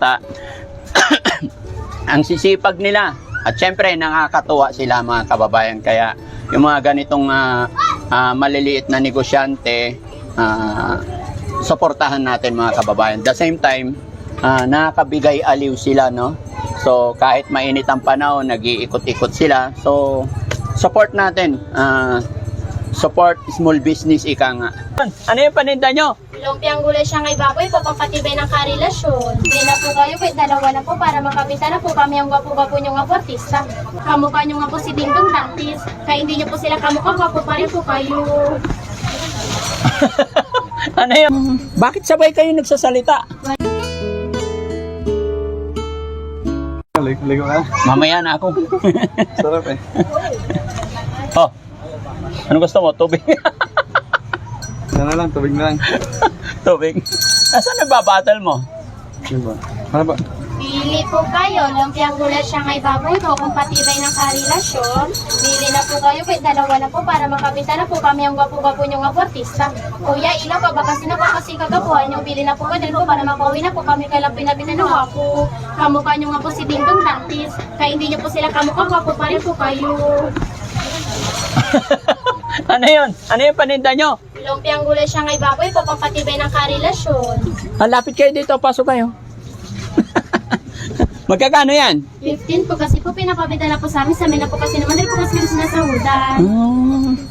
makita ang sisipag nila. At syempre, nakakatuwa sila mga kababayan. Kaya yung mga ganitong maliliit na negosyante, suportahan natin mga kababayan. At the same time, nakakabigay aliw sila, no? So, kahit mainit ang panahon, nag-iikot-ikot sila. So, support natin. Support small business, ika nga. Ano yung paninda nyo? Lumpiang gulay siya ngay baboy po, pampatibay ng karelasyon. Hindi na po kayo, kahit dalawa na po para makapitan na po kami ang gwapo-gwapo nyo nga po artista. Kamukha nyo nga po si Dingdong Dantis. Kaya hindi nyo po sila kamukha, gwapo pa rin po kayo. Ano yun? Bakit sabay kayo nagsasalita? Ligo ka? Mamaya na ako. Sarap eh. Oh, ano gusto mo? Tubig? Ano lang, tubig na lang. Tubig? Nasaan nagbabattle mo? Diba? Ano ba? Pili po kayo, lumpiang gulay siya ngay baboy po, pampatibay ng karelasyon. Pili na po kayo, kahit dalawa na po para makapitan na po kami ang gwapo-gwapo nyo nga po artista. Kuya, ilaw ka ba kasi na po kasi kagapuhan nyo. Pili na po kayo din po para makauwi na po kami kailang pinapitan ng gwapo. Kamukha nyo nga po si Dingdong Dantis. Kaya hindi nyo po sila kamukha, gwapo pa rin po kayo. Ano yun? Ano yung paninda nyo? Lumpiang gulay siya ngay baboy po, pampatibay ng karelasyon. Lapit kayo dito, pasok kayo. Magkakano yan? 15 po kasi po pinapabita na po sa amin na po kasi naman rin po kasi kami sinasahudan.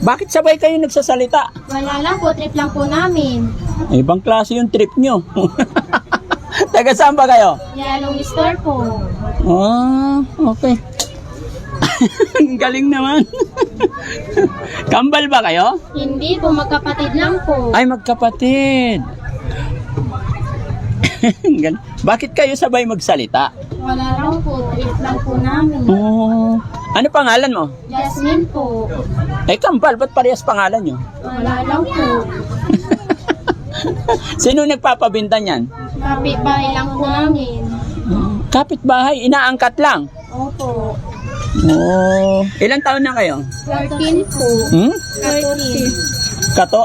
Bakit sabay kayo nagsasalita? Wala lang po, trip lang po namin. Ibang klase yung trip nyo. Taga saan ba kayo? Yalong store po. Okay. Ang galing naman. Kambal ba kayo? Hindi po, magkapatid lang po. Ay, magkapatid. Bakit kayo sabay magsalita? Wala lang po, trip lang po namin. Ano pangalan mo? Jasmine po. Kambal, ba't parehas pangalan nyo? Wala lang po. Sino nagpapabinta niyan? Kapitbahay lang po namin. Kapitbahay, inaangkat lang. Opo. Ilang taon na kayo? 13 po. 13.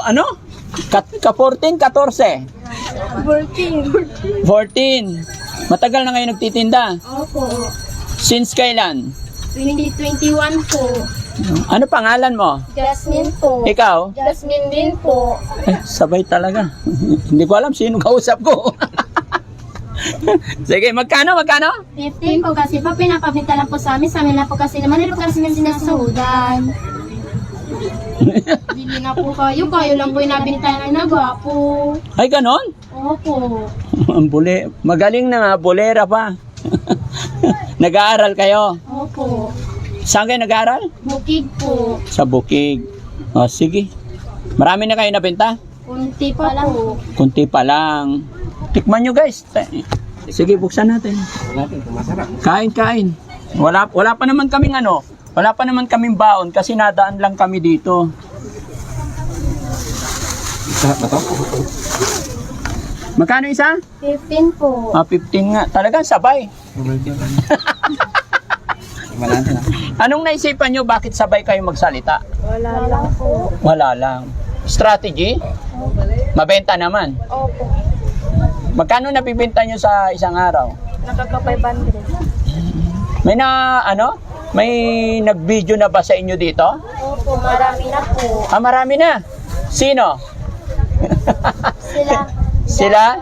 Ano? 14, 14. 14. 14. Matagal na kayo nagtitinda. Opo. Since kailan? 2021 po. Ano pangalan mo? Jasmine po. Ikaw? Jasmine din po. Sabay talaga. Hindi ko alam sino kausap ko. Sige, magkano? 15 po kasi po pinapabita lang po sa amin na po kasi naman rin po kasi kami sinasahudan. Bili na po kayo lang po yung nabintayan na gwapo. Ay, ganon? Opo. Magaling na nga, bolera pa. Nag-aaral kayo? Opo. Saan kayo nag-aaral? Bukid po. Sa Bukid. Sige. Marami na kayo nabenta? Kunti pa po. Kunti pa lang. Tikman nyo guys. Sige, buksan natin. Kain. Wala pa naman kaming wala pa naman kaming baon kasi nadaan lang kami dito. Sarap na to? Magkano isa? 15 po. 15 nga. Talagang sabay. Anong naisipan nyo bakit sabay kayo magsalita? Wala lang po. Wala lang. Strategy? Mabenta naman. Opo. Magkano nabibenta nyo sa isang araw? Nakaka-500. May nag-video na ba sa inyo dito? Opo, marami na po. Marami na. Sino? Sila?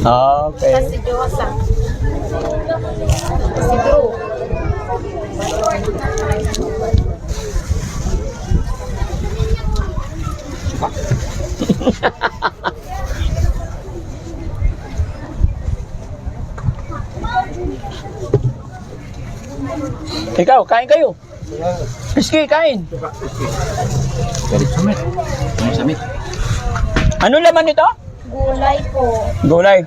Okay. Si Josa. Si Drew. Ikaw, kain kayo. Rizky, kain. Ano laman nito? Gulay po. Gulay.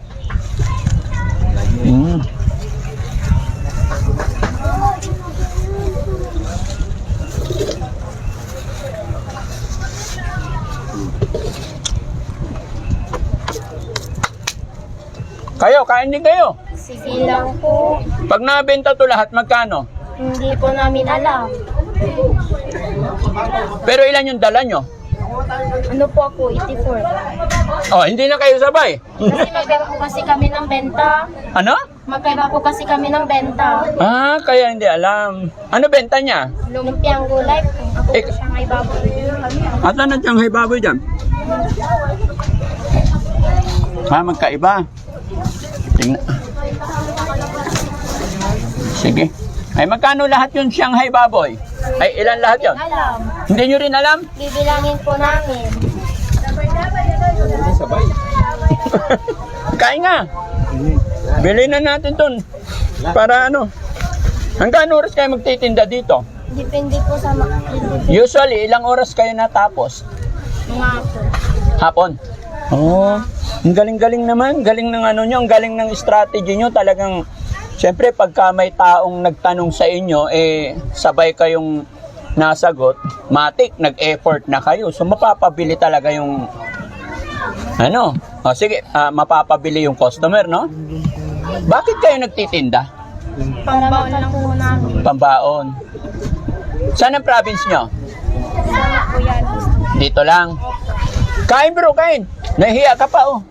Kayo, kain din kayo. Sige lang po. Pag nabenta to lahat, magkano? Hindi po namin alam. Pero ilan yung dala nyo? Ano po ako, 84. Oh, hindi na kayo sabay. Kasi magkaiba po kasi kami ng benta. Ano? Magkaiba po kasi kami ng benta. Ah, kaya hindi alam. Ano benta niya? Lumpiang gulay po. Ako Eh, po siya may baboy. At ano diyang hay baboy dyan? Magkaiba. Tingnan. Sige. Ay, magkano lahat yung Shanghai baboy? Ay, ilan lahat yun? Alam. Hindi nyo rin alam? Bibilangin po namin. Sabay. Kain nga. Bili na natin ton. Para ano? Hanggang oras kayo magtitinda dito? Depende po sa Usually, ilang oras kayo natapos? mga po. Hapon. Oh, ang galing-galing naman. Galing ng ano nyo, ang galing ng strategy nyo. Talagang, syempre, pagka may taong nagtanong sa inyo, sabay kayong nasagot, matik, nag-effort na kayo. So, mapapabili talaga yung, sige, mapapabili yung customer, no? Bakit kayo nagtitinda? Pambaon lang po namin. Pambaon. Saan ang province nyo? Sana po yan. Dito lang. Kain bro, kain. Nahihiya ka pa, oh.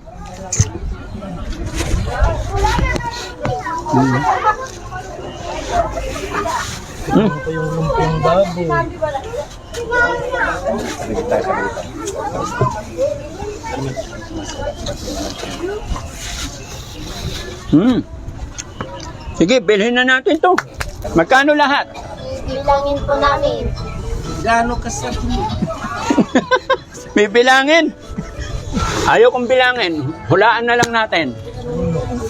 Yung lumpiang baboy. Sige, bilhin na natin to. Magkano lahat? Bilangin po namin. Gano kasi? Bibilangin. Ayaw kong bilangin. Hulaan na lang natin.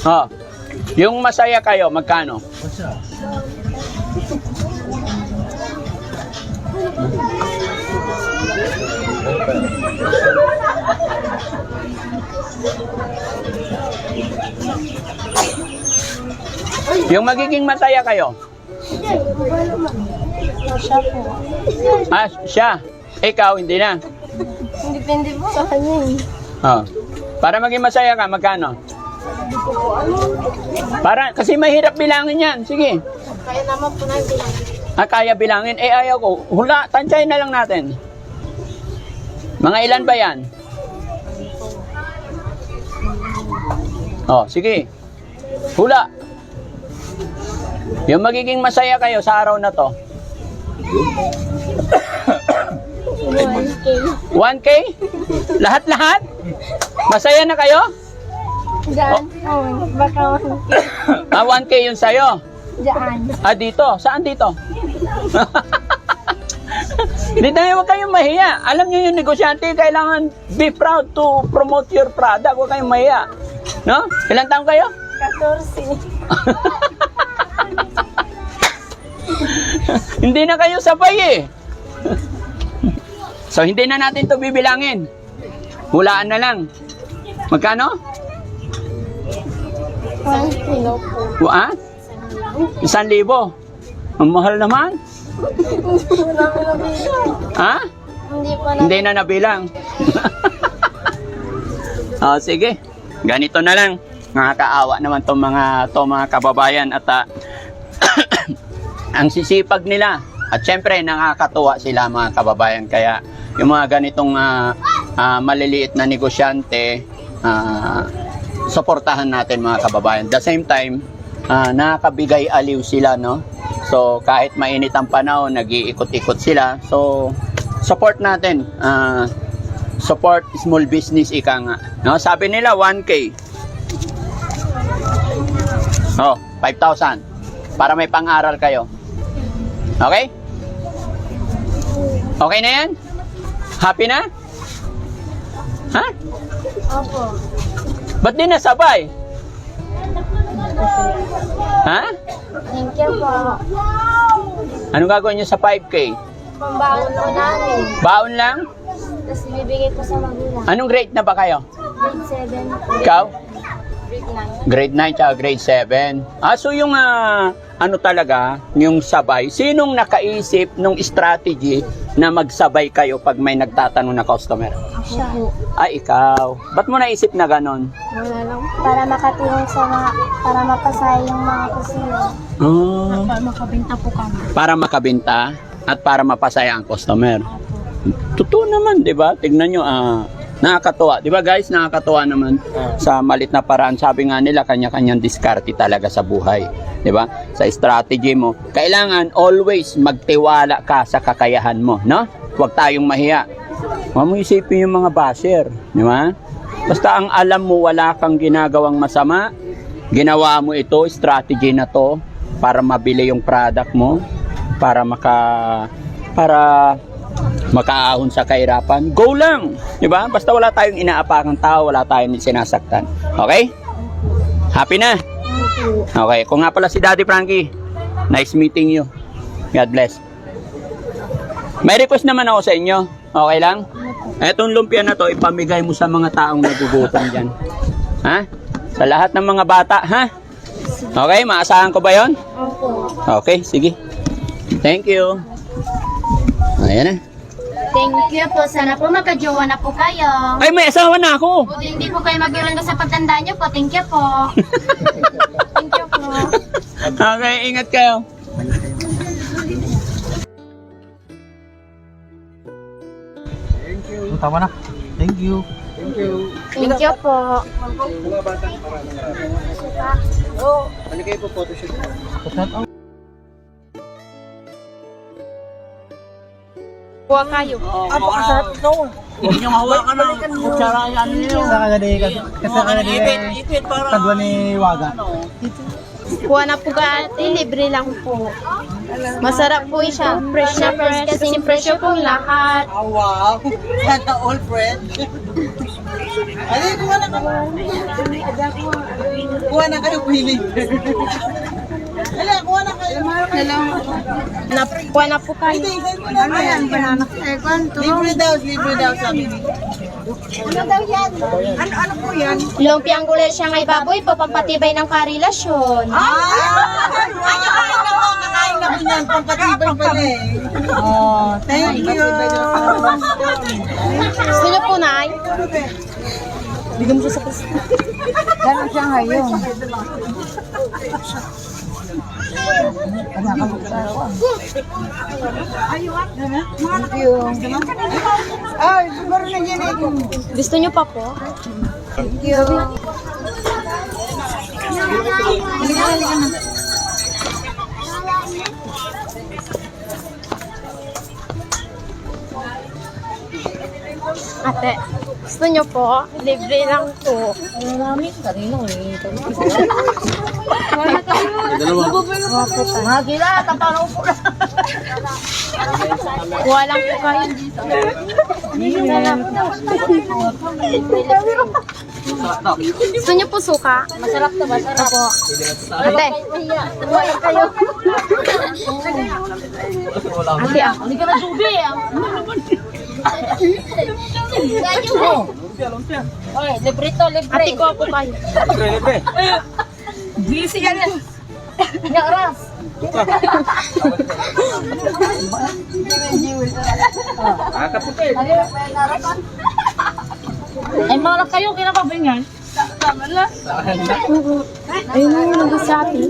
Oh. Yung masaya kayo, magkano? Yung magiging masaya kayo? Siya po. Siya. Ikaw, hindi na. Depende po sa kanya eh. Oh. Para maging masaya ka, magkano? Kasi mahirap bilangin yan. Sige. Kaya naman po namin bilangin. Kaya bilangin? Ayaw ko. Hula, tansyahin na lang natin. Mga ilan ba yan? Oh, sige. Hula. Yung magiging masaya kayo sa araw na to. 1K. 1K? Lahat-lahat? Masaya na kayo? Diyan. Oh, baka 1K. 1K yung sayo. Diyan. Dito. Saan dito? Dito na huwag kayong mahiya. Alam niyo yung negosyante, kailangan be proud to promote your product. Huwag kayong mahiya. No? Ilang taon kayo? 14. Hindi na kayo sabay eh. So, hindi na natin to bibilangin. Hulaan na lang. Magkano? 1 kilo po. 1,000? Ang mahal naman. Ha? Hindi po na. Hindi na nabilang. Sige. Ganito na lang. Nakakaawa naman tong mga kababayan at ang sisipag nila. At syempre, nakakatuwa sila mga kababayan. Kaya yung mga ganitong maliliit na negosyante, suportahan natin mga kababayan. The same time, nakakabigay aliw sila, no? So, kahit mainit ang panahon, nag-iikot-ikot sila. So, support natin. Support small business, ika nga. No? Sabi nila, 1K. 5,000. Para may pang-aral kayo. Okay? Okay na yan? Happy na? Ha? Opo. Ba't di nasabay? Ha? Thank you po. Anong gagawin nyo sa 5K? Pambaon lang namin. Baon lang? Tapos ibibigay ko sa magulang. Anong grade na ba kayo? Grade 7. Ikaw? Grade 9. Grade 9 tsaka grade 7. So yung talaga, yung sabay, sinong nakaisip nung strategy na magsabay kayo pag may nagtatanong na customer? Siya po. Ikaw. Ba't mo naisip na ganon? Wala lang. Para makatulong sa para mapasaya yung mga customer. Oh, Para makabenta po kami. para makabenta at para mapasaya ang customer. Totoo naman, di ba? Tignan nyo, nakakatuwa. Di ba guys, nakakatuwa naman sa malit na paraan. Sabi nga nila, kanya-kanyang diskarte talaga sa buhay. Di ba? Sa strategy mo. Kailangan always magtiwala ka sa kakayahan mo, no? Huwag tayong mahiya. Huwag mo isipin yung mga basher, di ba? Basta ang alam mo, wala kang ginagawang masama. Ginawa mo ito, strategy na to, para mabili yung product mo, para makaahon sa kahirapan. Go lang, di ba? Basta wala tayong inaapakang tao, wala tayong sinasaktan. Okay? Happy na? Okay, kung nga pala si Daddy Frankie, nice meeting you. God bless. May request naman ako sa inyo. Okay lang? Etong lumpia na to, ipamigay mo sa mga taong nagugutom dyan. Ha? Sa lahat ng mga bata, ha? Okay, maasahan ko ba yon? Okay, sige. Thank you. Ayan na. Thank you po. Sana po magkajowa na po kayo. Ay, may asawa na ako. O hindi po kayo mag-iranggo sa pagtanda nyo po. Thank you po. Thank you po. Okay, ingat kayo. Tama na. Thank you. Thank you po. Kuha kayo. Apo, asarap ito. Huwag niyong hawakan ng kutsara yan niyo. Kasi kadwa ni Waga. Kuha na po ate. Libre lang po. Masarap po siya. Fresh na fresh. Kasi fresh po lahat. Oh, wow. Sana all friend. Ano, kuha na kayo. Kuha na kayo, pili. Hala, kuha na kayo. Kuha na po kayo. Ayan, banana. Libre daw, sabi ni. Ano daw yan? Ano po yan? Lumpiang gulay siya ngay baboy po. Pampatibay ng karelasyon. Kakain na po yan. Pampatibay pala eh. Oh, thank you. Gusto niyo po, Nay? Bigyan mo siya sa kasi. Gano'n siya ngayon. Thank you. Ay, siguro na yan eh. Gusto niyo pa po? Thank you. Ate, gusto niyo po? Libre lang po. Marami kanino eh. Mga gila, tapalaw po lang. Kuha lang po kayo dito. Gusto niyo po suka? Masarap to, masarap. Opo. Ate, kuha lang kayo. Ate, ako. Hindi ka na subi ah. Oy, libre to, libre. Ate, kuha po kayo. Busy ka na. Nga oras. Ay, mga kayo, kinakabingan. Ayun na yung nag-usapi.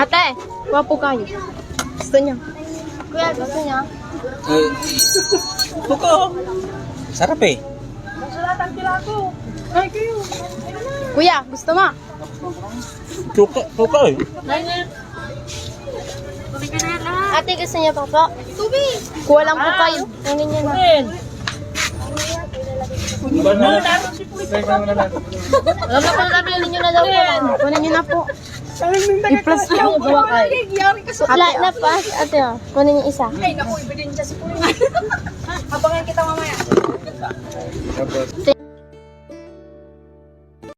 Ate, kuha po kayo. Gusto niyo? Kuya, gusto niya? Sarap eh. Kuya, gusto mo? Suka eh. Ate, gusto niya pa po? Tubig! Kuha lang po kayo. Kunin niyo na. Alam na pala namin, ninyo na daw po. Kunin niyo na po. I-plus lang. Gawa kayo. Wala na pa. Ate, oh. Kunin niyo isa. Ay, naku, ibigin dyan si Pulo. Abangan kita mamaya.